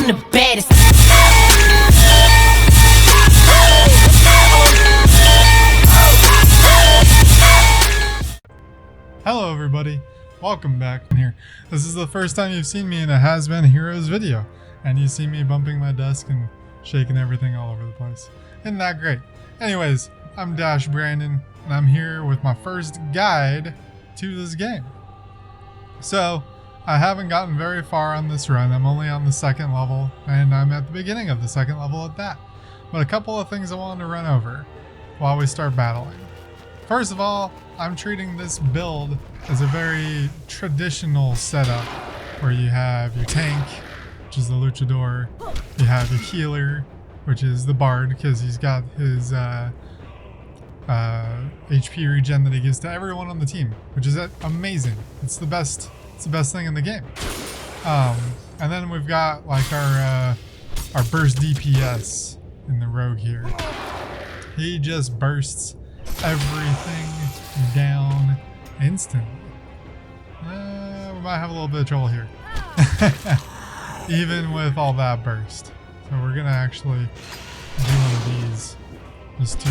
the baddest. Hello everybody, welcome back here. This is the first time you've seen me in a Has Been Heroes video, and you see me bumping my desk and shaking everything all over the place. Isn't that great? Anyways, I'm Dash Brandon, and I'm here with my first guide to this game. So, I haven't gotten very far on this run. I'm only on the second level, and I'm at the beginning of the second level at that. But a couple of things I wanted to run over while we start battling. First of all, I'm treating this build as a very traditional setup where you have your tank, which is the luchador, you have your healer, which is the bard, because he's got his HP regen that he gives to everyone on the team, which is amazing. It's the best thing in the game. And then we've got like our burst DPS in the rogue here. He just bursts everything down instantly. We might have a little bit of trouble here. Even with all that burst. So we're gonna actually do one of these just to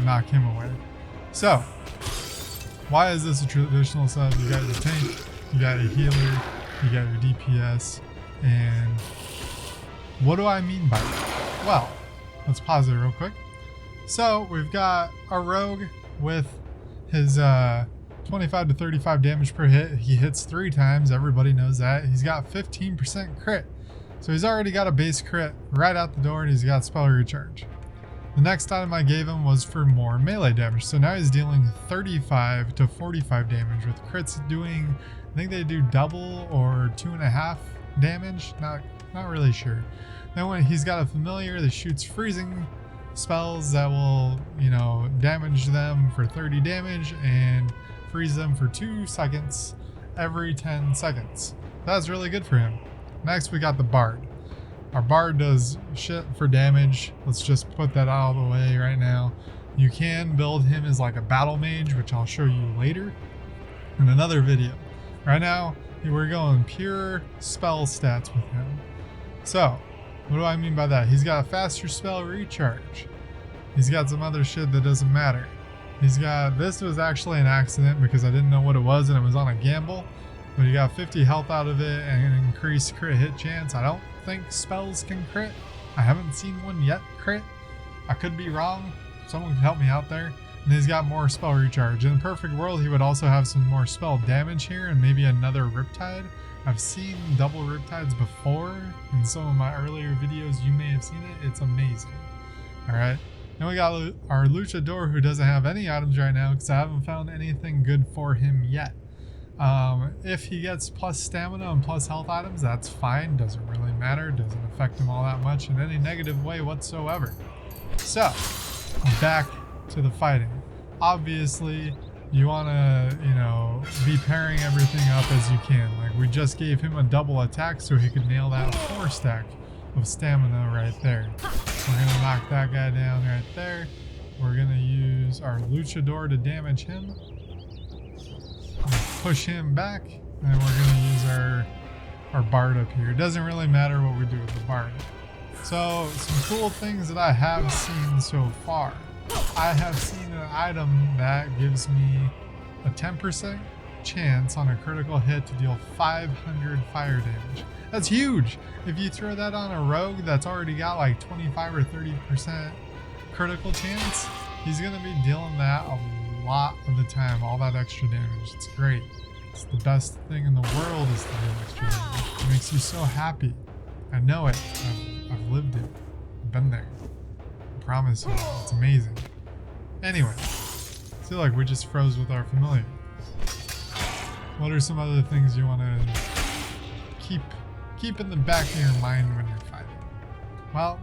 knock him away. So, why is this a traditional setup? You got your tank, you got your healer, you got your DPS, and what do I mean by that? Well, let's pause it real quick. So we've got a rogue with his 25 to 35 damage per hit. He hits 3 times, everybody knows that. He's got 15% crit. So he's already got a base crit right out the door, and he's got spell recharge. The next item I gave him was for more melee damage. So now he's dealing 35 to 45 damage with crits doing, I think they do double or 2.5 damage. Not really sure. Then when he's got a familiar that shoots freezing spells that will, damage them for 30 damage and freeze them for 2 seconds every 10 seconds. That's really good for him. Next, we got the bard. Our bard does shit for damage. Let's just put that out of the way right now. You can build him as like a battle mage, which I'll show you later in another video. Right now, we're going pure spell stats with him. So, what do I mean by that? He's got a faster spell recharge. He's got some other shit that doesn't matter. This was actually an accident because I didn't know what it was and it was on a gamble. But he got 50 health out of it and an increased crit hit chance. I don't think spells can crit. I haven't seen one yet crit. I could be wrong. Someone can help me out there. And he's got more spell recharge. In a perfect world, he would also have some more spell damage here and maybe another Riptide. I've seen double Riptides before in some of my earlier videos. You may have seen it. It's amazing. Alright. Then we got our luchador, who doesn't have any items right now because I haven't found anything good for him yet. If he gets plus stamina and plus health items, that's fine. Doesn't really matter. Doesn't affect him all that much in any negative way whatsoever. So, back to the fighting. Obviously, you want to, be pairing everything up as you can. Like, we just gave him a double attack so he could nail that 4 stack of stamina right there. We're going to knock that guy down right there. We're going to use our luchador to damage him. Push him back, and we're going to use our bard up here. It doesn't really matter what we do with the bard. So, some cool things that I have seen so far. I have seen an item that gives me a 10% chance on a critical hit to deal 500 fire damage. That's huge! If you throw that on a rogue that's already got like 25 or 30% critical chance, he's going to be dealing that a lot of the time, all that extra damage. It's great. It's the best thing in the world is to deal extra damage. It makes you so happy. I know it. I've lived it. I've been there. I promise you. It's amazing. Anyway, I feel like we just froze with our familiar. What are some other things you want to keep in the back of your mind when you're fighting? Well,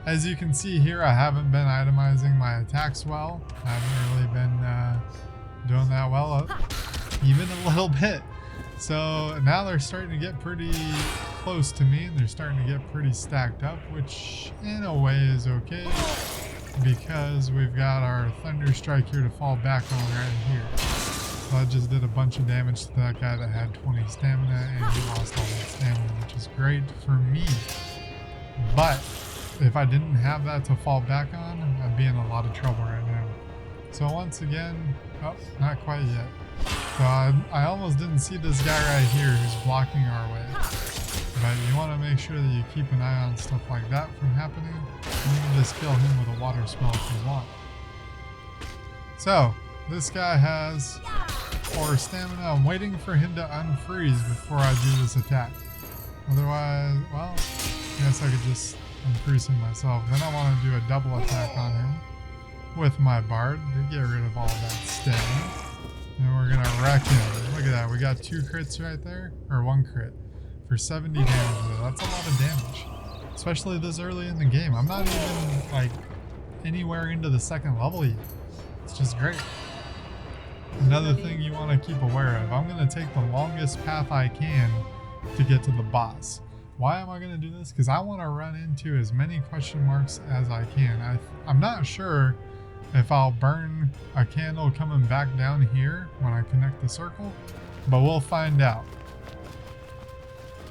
as you can see here, I haven't been itemizing my attacks well. I haven't really been doing that well, even a little bit. So now they're starting to get pretty close to me, and they're starting to get pretty stacked up, which in a way is okay, because we've got our Thunder Strike here to fall back on right here. So I just did a bunch of damage to that guy that had 20 stamina, and he lost all that stamina, which is great for me. But if I didn't have that to fall back on, I'd be in a lot of trouble right now. So once again, oh, not quite yet. So I almost didn't see this guy right here who's blocking our way. But you want to make sure that you keep an eye on stuff like that from happening. And you can just kill him with a water spell if you want. So, this guy has 4 stamina. I'm waiting for him to unfreeze before I do this attack. Otherwise, well, I guess I could just unfreeze him myself. Then I want to do a double attack on him with my Bard to get rid of all that sting. And we're going to wreck him. Look at that. We got 2 crits right there. Or 1 crit. For 70 damage. That's a lot of damage. Especially this early in the game. I'm not even, like, anywhere into the 2nd level yet. It's just great. Another thing you want to keep aware of. I'm going to take the longest path I can to get to the boss. Why am I going to do this? Because I want to run into as many question marks as I can. I'm not sure if I'll burn a candle coming back down here when I connect the circle, but we'll find out.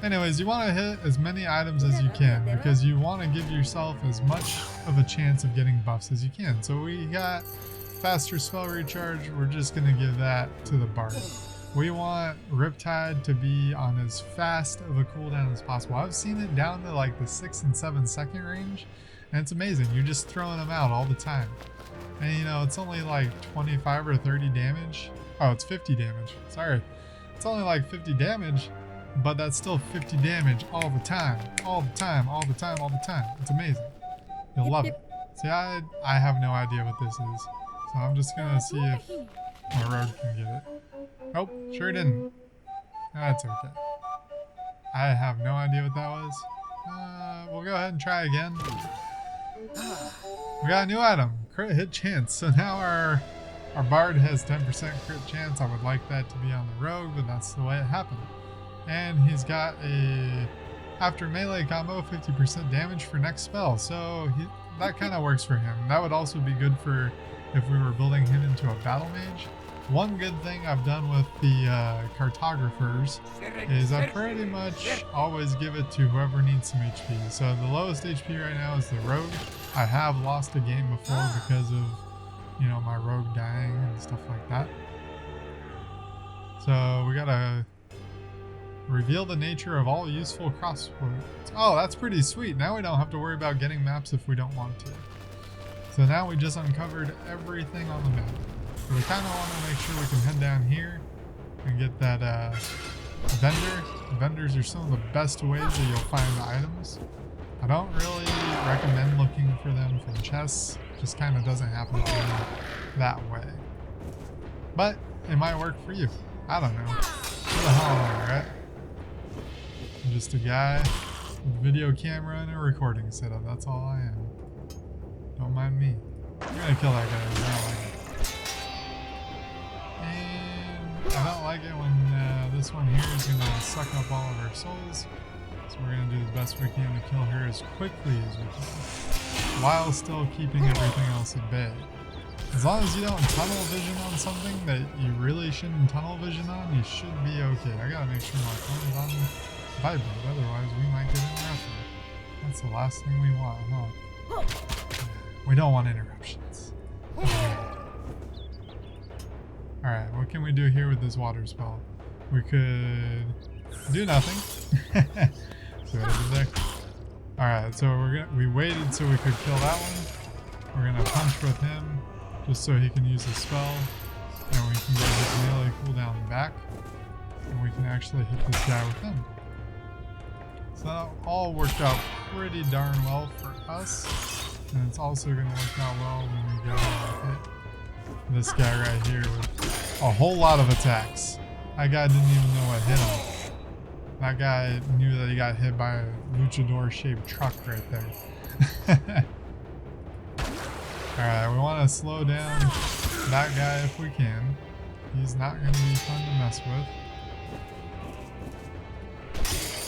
Anyways, you want to hit as many items as you can because you want to give yourself as much of a chance of getting buffs as you can. So we got faster spell recharge, we're just going to give that to the Bard. We want Riptide to be on as fast of a cooldown as possible. I've seen it down to like the 6 and 7 second range, and it's amazing. You're just throwing them out all the time. And you know, it's only like 25 or 30 damage. Oh, it's 50 damage. Sorry. It's only like 50 damage, but that's still 50 damage all the time. All the time, all the time, all the time. It's amazing. You'll love it. See, I have no idea what this is. So I'm just gonna see if my rogue can get it. Oh, sure didn't. That's okay. I have no idea what that was. We'll go ahead and try again. We got a new item, crit hit chance. So now our Bard has 10% crit chance. I would like that to be on the rogue, but that's the way it happened. And he's got a, after melee combo, 50% damage for next spell. So that kind of works for him. That would also be good for if we were building him into a battle mage. One good thing I've done with the cartographers is I pretty much always give it to whoever needs some HP. So the lowest HP right now is the rogue. I have lost a game before because of, you know, my rogue dying and stuff like that. So we gotta reveal the nature of all useful crossroads. Oh, that's pretty sweet. Now we don't have to worry about getting maps if we don't want to. So now we just uncovered everything on the map. So we kind of want to make sure we can head down here and get that vendor. Vendors are some of the best ways that you'll find the items. I don't really recommend looking for them from chests. It just kind of doesn't happen to me that way. But it might work for you. I don't know. Who the hell am I, right? I'm just a guy with a video camera and a recording setup. That's all I am. Don't mind me. I'm gonna kill that guy. I don't like it. And I don't like it when this one here is gonna suck up all of our souls. So we're gonna do the best we can to kill her as quickly as we can, while still keeping everything else at bay. As long as you don't tunnel vision on something that you really shouldn't tunnel vision on, you should be okay. I gotta make sure my phone's on vibrate, otherwise we might get interrupted. That's the last thing we want, huh? We don't want interruptions. Alright, what can we do here with this water spell? We could do nothing. See what I did there? Alright, so we waited so we could kill that one. We're gonna punch with him just so he can use the spell, and we can get his melee cooldown back, and we can actually hit this guy with him. So that all worked out pretty darn well for us, and it's also going to work out well when we go hit this guy right here with a whole lot of attacks. That guy didn't even know what hit him. That guy knew that he got hit by a luchador-shaped truck right there. Alright, we want to slow down that guy if we can. He's not going to be fun to mess with.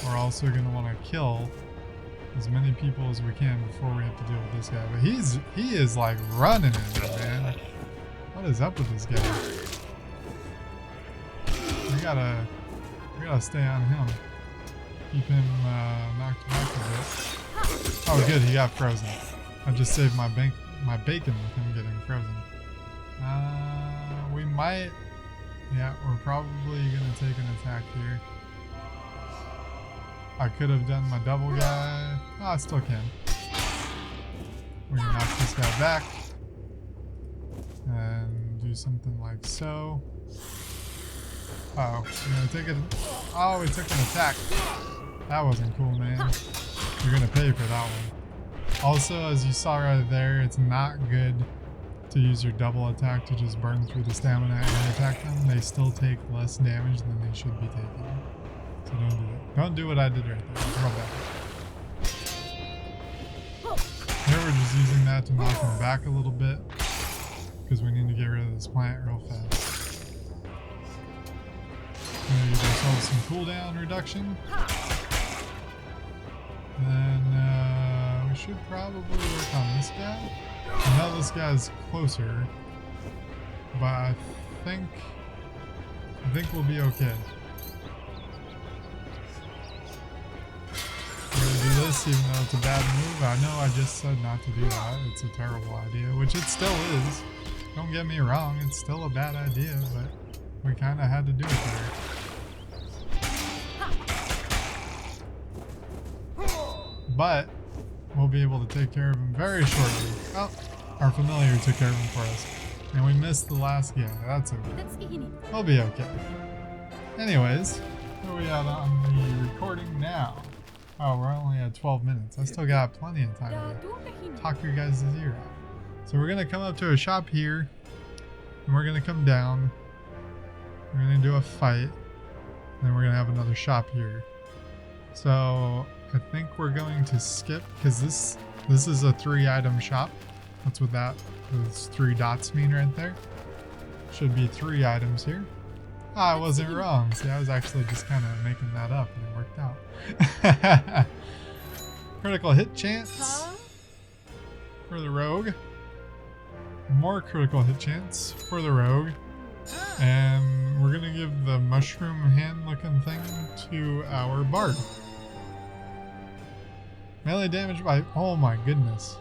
We're also going to want to kill as many people as we can before we have to deal with this guy. But he is like running it, man. What is up with this guy? We gotta stay on him. keep him knocked back a bit. Oh, good, he got frozen. I just saved my bacon with him getting frozen. We might... Yeah, we're probably gonna take an attack here. I could have done my double guy. Oh, I still can. We're gonna knock this guy back. And do something like so. Uh oh, we're gonna take it. Oh, we took an attack. That wasn't cool, man. You're gonna pay for that one. Also, as you saw right there, it's not good to use your double attack to just burn through the stamina and attack them. They still take less damage than they should be taking. So don't do it. Don't do what I did right there. It's real bad. Here we're just using that to knock him back a little bit because we need to get rid of this plant real fast. We're gonna give ourselves some cooldown reduction. And then we should probably work on this guy. I know this guy's closer, but I think we'll be okay. We're gonna do this even though it's a bad move. I know I just said not to do that. It's a terrible idea, which it still is. Don't get me wrong, it's still a bad idea, but we kind of had to do it there. But we'll be able to take care of him very shortly. Oh, our familiar took care of him for us. And we missed the last guy. That's okay. We'll be okay. Anyways, where are we at on the recording now? Oh, we're only at 12 minutes. I still got plenty of time to talk your guys' ear out. So we're going to come up to a shop here. And we're going to come down. We're going to do a fight. Then we're going to have another shop here. So I think we're going to skip because this is a 3-item shop. That's what those 3 dots mean right there. Should be 3 items here. Ah, I wasn't wrong. See, I was actually just kind of making that up and it worked out. Critical hit chance for the rogue. More critical hit chance for the rogue. And we're going to give the mushroom hand looking thing to our bard. Melee damage by... Oh my goodness.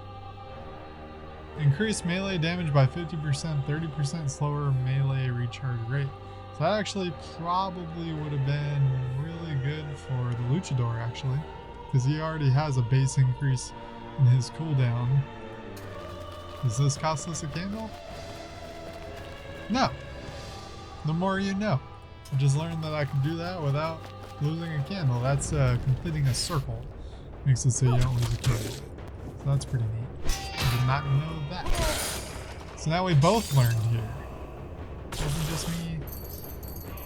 Increase melee damage by 50%, 30% slower melee recharge rate. So that actually probably would have been really good for the Luchador actually. Because he already has a base increase in his cooldown. Does this cost us a candle? No. The more you know. I just learned that I could do that without losing a candle. That's completing a circle. Makes it so you don't lose a candle. So that's pretty neat. I did not know that. So now we both learned here. It wasn't just me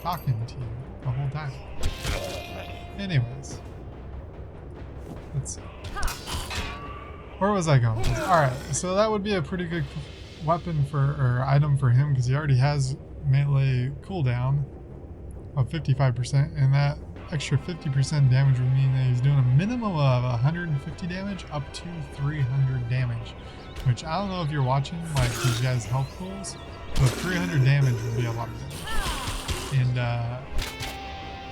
talking to you the whole time. Anyways. Let's see. Where was I going? Alright, so that would be a pretty good weapon or item for him because he already has melee cooldown of 55%, and that extra 50% damage would mean that he's doing a minimum of 150 damage up to 300 damage, which I don't know if you're watching like these guys' health pools, but 300 damage would be a lot of damage. And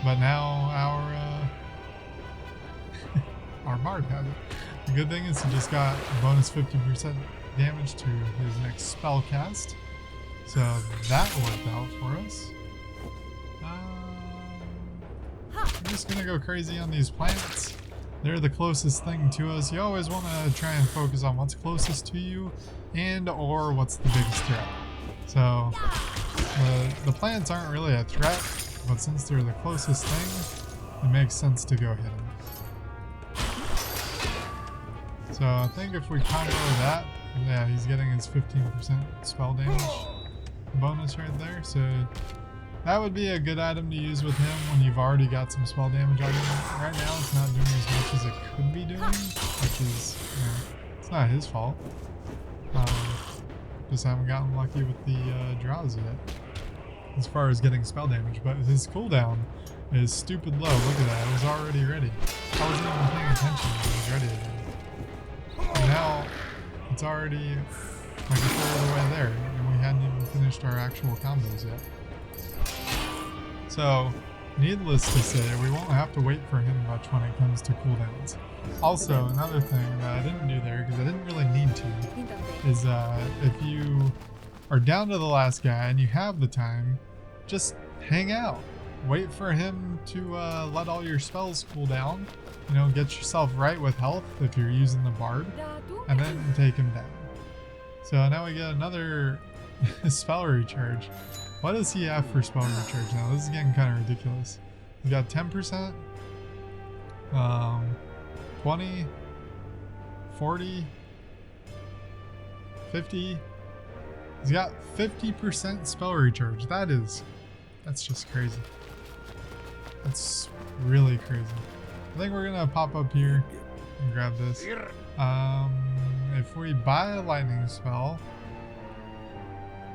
but now our bard has it. The good thing is he just got a bonus 50% damage to his next spell cast, so that worked out for us. I'm just gonna go crazy on these plants. They're the closest thing to us. You always want to try and focus on what's closest to you and or what's the biggest threat. So the plants aren't really a threat, but since they're the closest thing, it makes sense to go hit them. So I think if we combo that, yeah, he's getting his 15% spell damage bonus right there. So that would be a good item to use with him when you've already got some spell damage on him. Right now it's not doing as much as it could be doing, which is, you know, it's not his fault. Just haven't gotten lucky with the draws yet as far as getting spell damage, but his cooldown is stupid low. Look at that, it was already ready. I wasn't even paying attention when it was ready again. And now it's already like a third of the way there, and we hadn't even finished our actual combos yet. So needless to say, we won't have to wait for him much when it comes to cooldowns. Also, another thing that I didn't do there, because I didn't really need to, is if you are down to the last guy and you have the time, just hang out. Wait for him to let all your spells cool down. You know, get yourself right with health if you're using the bard, and then take him down. So now we get another spell recharge. What does he have for spell recharge now? This is getting kind of ridiculous. He's got 10%, 20, 40, 50. He's got 50% spell recharge. That's just crazy. That's really crazy. I think we're gonna pop up here and grab this. If we buy a lightning spell,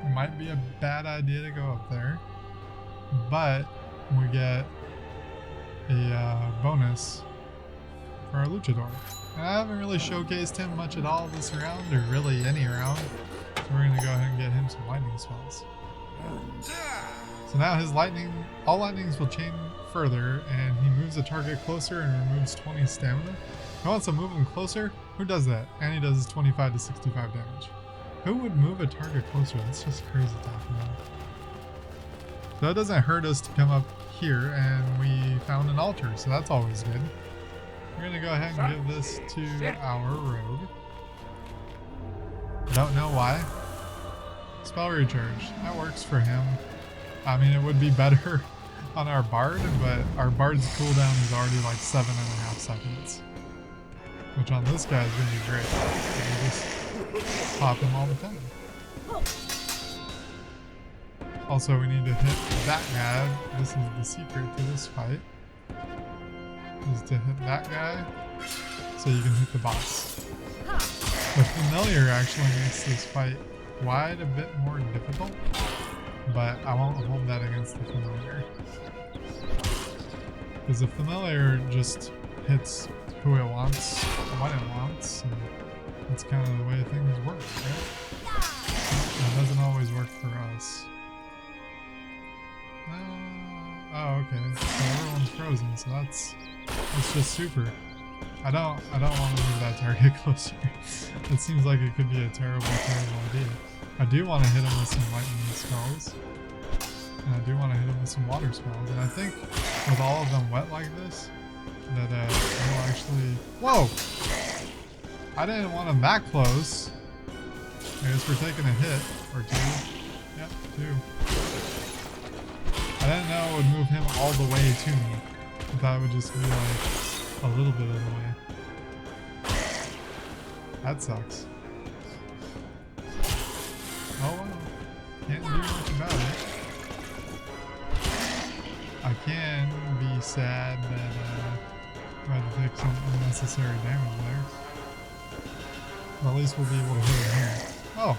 it might be a bad idea to go up there, but we get a bonus for our luchador. And I haven't really showcased him much at all this round, or really any round, so we're gonna go ahead and get him some lightning spells. So now his all lightnings will chain further, and he moves a target closer and removes 20 stamina. He wants to move him closer. Who does that? And he does 25 to 65 damage. Who would move a target closer? That's just crazy talking about. So it doesn't hurt us to come up here, and we found an altar, so that's always good. We're gonna go ahead and give this to our rogue. Don't know why. Spell recharge. That works for him. I mean, it would be better on our bard, but our bard's cooldown is already like 7.5 seconds. Which on this guy is going to be great. We just pop him all the time. Also, we need to hit that guy. This is the secret to this fight. Is to hit that guy so you can hit the boss. The familiar actually makes this fight quite a bit more difficult, but I won't hold that against the familiar. Because the familiar just hits who it wants, what it wants, and that's kind of the way things work, right? That doesn't always work for us. Oh, okay. So everyone's frozen, so that's just super. I don't want to move that target closer. It seems like it could be a terrible idea. I do want to hit him with some lightning spells. And I do want to hit him with some water spells. And I think with all of them wet like this, that will actually... Whoa! I didn't want him that close. I guess we're taking a hit or two. Yep, 2. I didn't know it would move him all the way to me. I thought it would just be like a little bit of the way. That sucks. Oh well. Can't do much about it. I can be sad that I had to take some unnecessary damage there. But at least we'll be able to hit him here. Oh!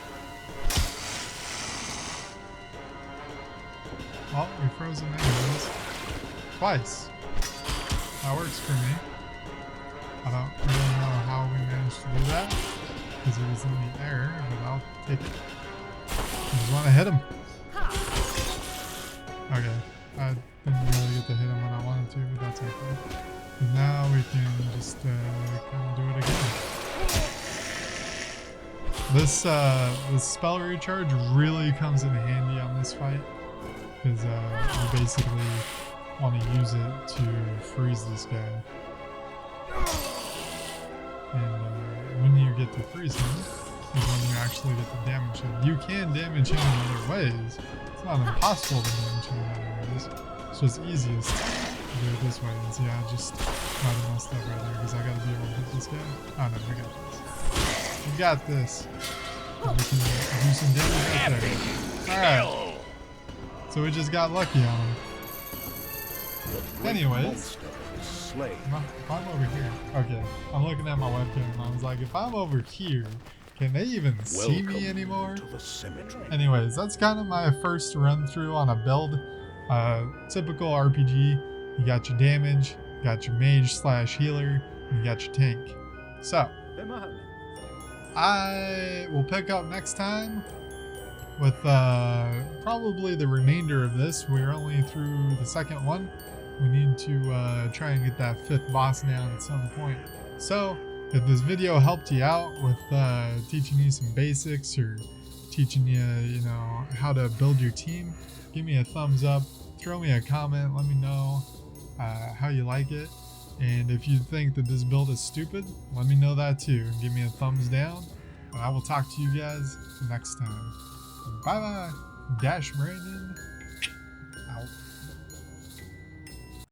Well, we froze him anyways. Twice. That works for me. I don't really know how we managed to do that, because he was in the air, but I'll take it. I just want to hit him. Okay. I didn't really get to hit him when I wanted to, but that's okay. And now we can just kind of do it again. This spell recharge really comes in handy on this fight, because you basically want to use it to freeze this guy. And when you get to freeze him, is when you actually get to damage him. You can damage him in other ways. It's not impossible to damage him in other ways. It's just easiest to do it this way. And see, I just might have messed up right there because I gotta be able to hit this guy. Oh no, we got this. We got this. We can do some damage right there. Alright. So we just got lucky on him. Anyways. If I'm over here. Okay. I'm looking at my webcam and I was like, if I'm over here, can they even see me anymore? Anyways, that's kind of my first run through on a build. Typical RPG. You got your damage, you got your mage / healer, and you got your tank. So, I will pick up next time with probably the remainder of this. We're only through the second one. We need to try and get that 5th boss down at some point. So if this video helped you out with teaching you some basics or teaching you, you know, how to build your team, give me a thumbs up, throw me a comment, let me know how you like it. And if you think that this build is stupid, let me know that too. Give me a thumbs down. And I will talk to you guys next time. Bye bye. Dash Brandon out.